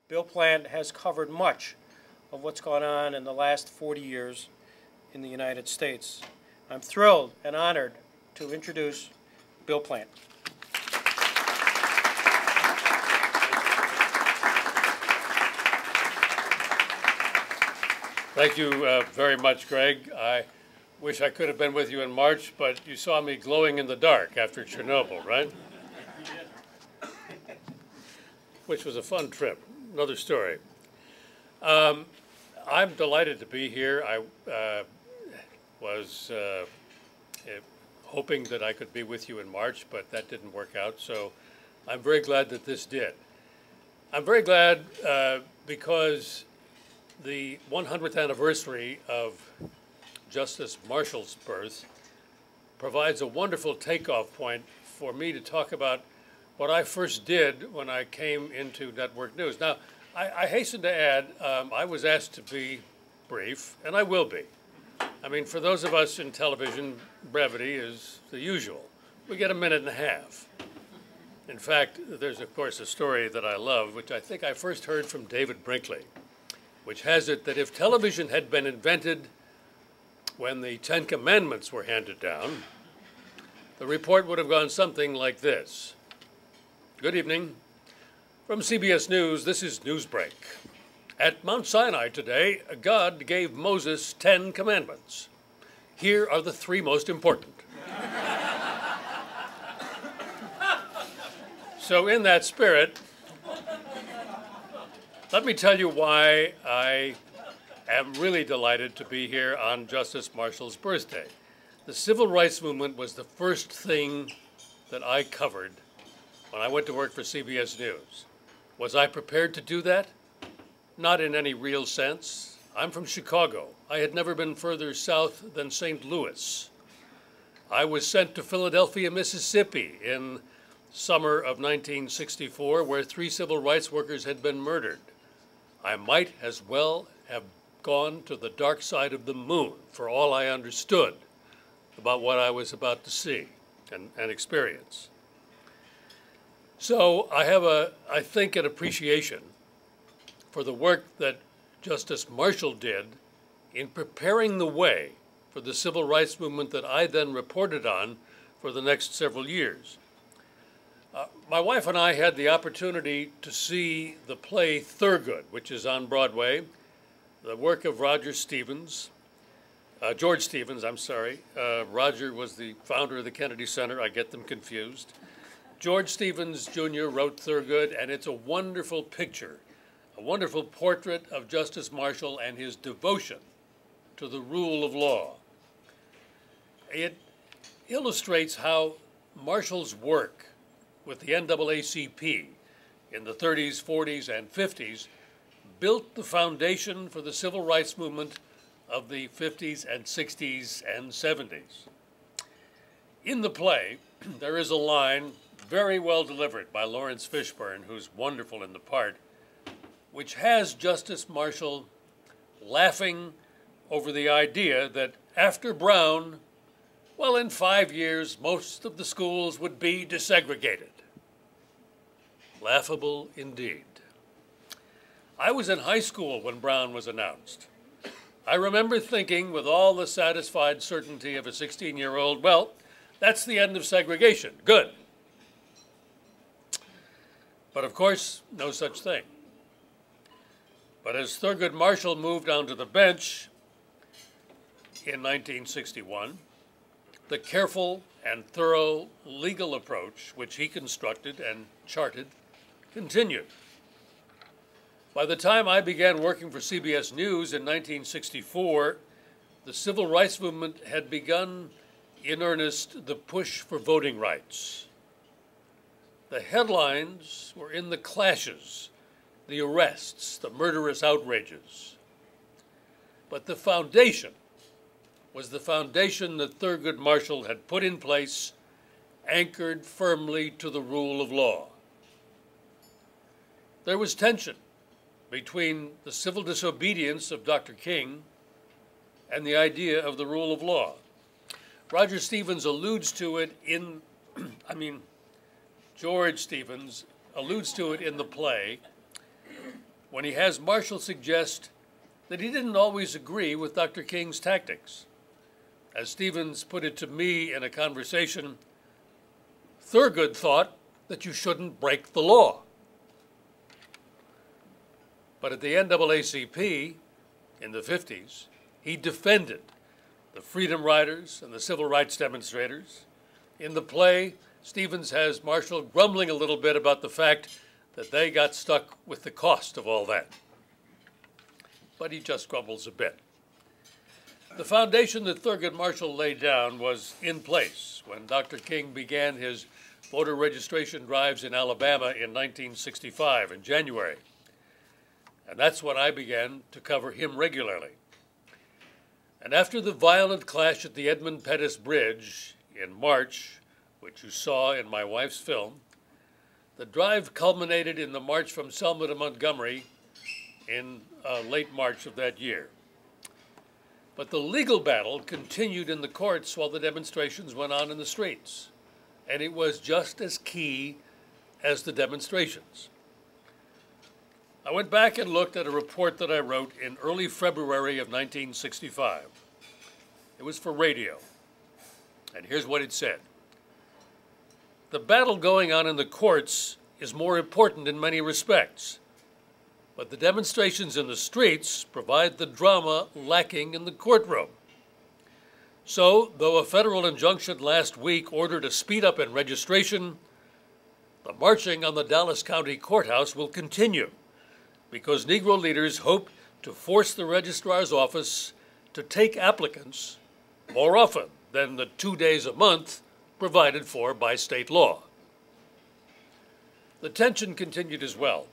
Bill Plante has covered much of what's gone on in the last 40 years in the United States. I'm thrilled and honored to introduce Bill Plante. Thank you very much, Greg. I wish I could have been with you in March, but you saw me glowing in the dark after Chernobyl, right? Which was a fun trip. Another story. I'm delighted to be here. I was hoping that I could be with you in March, but that didn't work out, so I'm very glad that this did. I'm very glad because the 100th anniversary of Justice Marshall's birth provides a wonderful takeoff point for me to talk about what I first did when I came into network news. Now, I hasten to add, I was asked to be brief, and I will be. I mean, for those of us in television, brevity is the usual. We get a minute and a half. In fact, there's, of course, a story that I love, which I think I first heard from David Brinkley, which has it that if television had been invented when the Ten Commandments were handed down, the report would have gone something like this. Good evening. From CBS News, this is Newsbreak. At Mount Sinai today, God gave Moses 10 commandments. Here are the 3 most important. So in that spirit, let me tell you why I am really delighted to be here on Justice Marshall's birthday. The Civil Rights Movement was the first thing that I covered when I went to work for CBS News. Was I prepared to do that? Not in any real sense. I'm from Chicago. I had never been further south than St. Louis. I was sent to Philadelphia, Mississippi in summer of 1964, where 3 civil rights workers had been murdered. I might as well have gone to the dark side of the moon for all I understood about what I was about to see and experience. So I have, I think, an appreciation for the work that Justice Marshall did in preparing the way for the civil rights movement that I then reported on for the next several years. My wife and I had the opportunity to see the play Thurgood, which is on Broadway, the work of George Stevens, I'm sorry. Roger was the founder of the Kennedy Center. I get them confused. George Stevens Jr. wrote Thurgood, and it's a wonderful picture, a wonderful portrait of Justice Marshall and his devotion to the rule of law. It illustrates how Marshall's work with the NAACP in the 30s, 40s, and 50s built the foundation for the civil rights movement of the 50s and 60s and 70s. In the play, there is a line very well delivered by Laurence Fishburne, who's wonderful in the part, which has Justice Marshall laughing over the idea that after Brown, well, in 5 years, most of the schools would be desegregated. Laughable indeed. I was in high school when Brown was announced. I remember thinking with all the satisfied certainty of a 16-year-old, well, that's the end of segregation. Good. But of course, no such thing. But as Thurgood Marshall moved onto the bench in 1961, the careful and thorough legal approach which he constructed and charted continued. By the time I began working for CBS News in 1964, the civil rights movement had begun in earnest the push for voting rights. The headlines were in the clashes, the arrests, the murderous outrages. But the foundation was the foundation that Thurgood Marshall had put in place, anchored firmly to the rule of law. There was tension between the civil disobedience of Dr. King and the idea of the rule of law. Roger Stevens alludes to it in, George Stevens alludes to it in the play when he has Marshall suggest that he didn't always agree with Dr. King's tactics. As Stevens put it to me in a conversation, Thurgood thought that you shouldn't break the law. But at the NAACP in the 50s, he defended the Freedom Riders and the Civil Rights demonstrators. In the play, Stevens has Marshall grumbling a little bit about the fact that they got stuck with the cost of all that. But he just grumbles a bit. The foundation that Thurgood Marshall laid down was in place when Dr. King began his voter registration drives in Alabama in 1965 in January. And that's when I began to cover him regularly. And after the violent clash at the Edmund Pettus Bridge in March, which you saw in my wife's film, the drive culminated in the march from Selma to Montgomery in late March of that year. But the legal battle continued in the courts while the demonstrations went on in the streets, and it was just as key as the demonstrations. I went back and looked at a report that I wrote in early February of 1965. It was for radio, and here's what it said. The battle going on in the courts is more important in many respects, but the demonstrations in the streets provide the drama lacking in the courtroom. So, though a federal injunction last week ordered a speed up in registration, the marching on the Dallas County Courthouse will continue because Negro leaders hope to force the registrar's office to take applicants more often than the 2 days a month provided for by state law. The tension continued as well.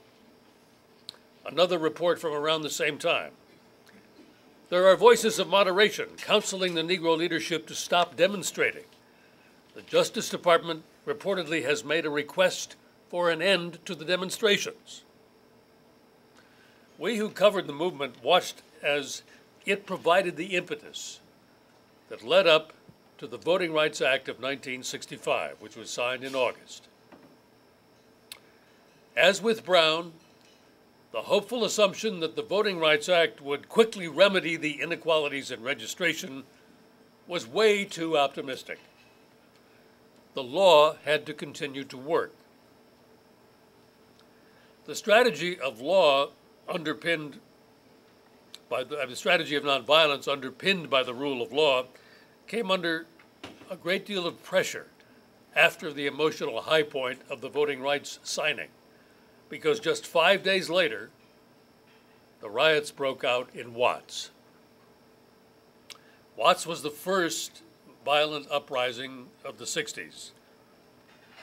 Another report from around the same time. There are voices of moderation counseling the Negro leadership to stop demonstrating. The Justice Department reportedly has made a request for an end to the demonstrations. We who covered the movement watched as it provided the impetus that led up to the Voting Rights Act of 1965, which was signed in August. As with Brown, the hopeful assumption that the Voting Rights Act would quickly remedy the inequalities in registration was way too optimistic. The law had to continue to work. The strategy of law underpinned by the strategy of nonviolence underpinned by the rule of law came under a great deal of pressure after the emotional high point of the voting rights signing, because just 5 days later, the riots broke out in Watts. Watts was the first violent uprising of the 60s,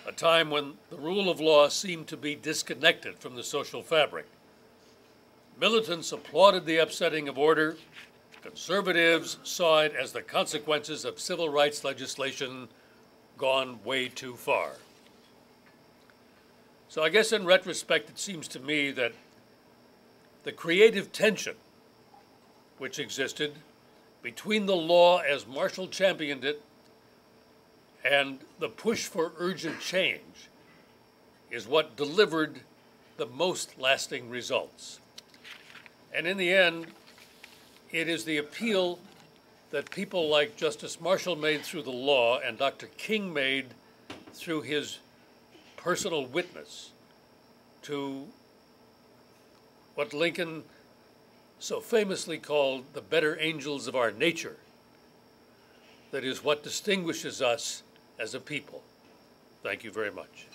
a time when the rule of law seemed to be disconnected from the social fabric. Militants applauded the upsetting of order. Conservatives saw it as the consequences of civil rights legislation gone way too far. So I guess in retrospect, it seems to me that the creative tension which existed between the law as Marshall championed it and the push for urgent change is what delivered the most lasting results. And in the end, it is the appeal that people like Justice Marshall made through the law and Dr. King made through his personal witness to what Lincoln so famously called the better angels of our nature, that is what distinguishes us as a people. Thank you very much.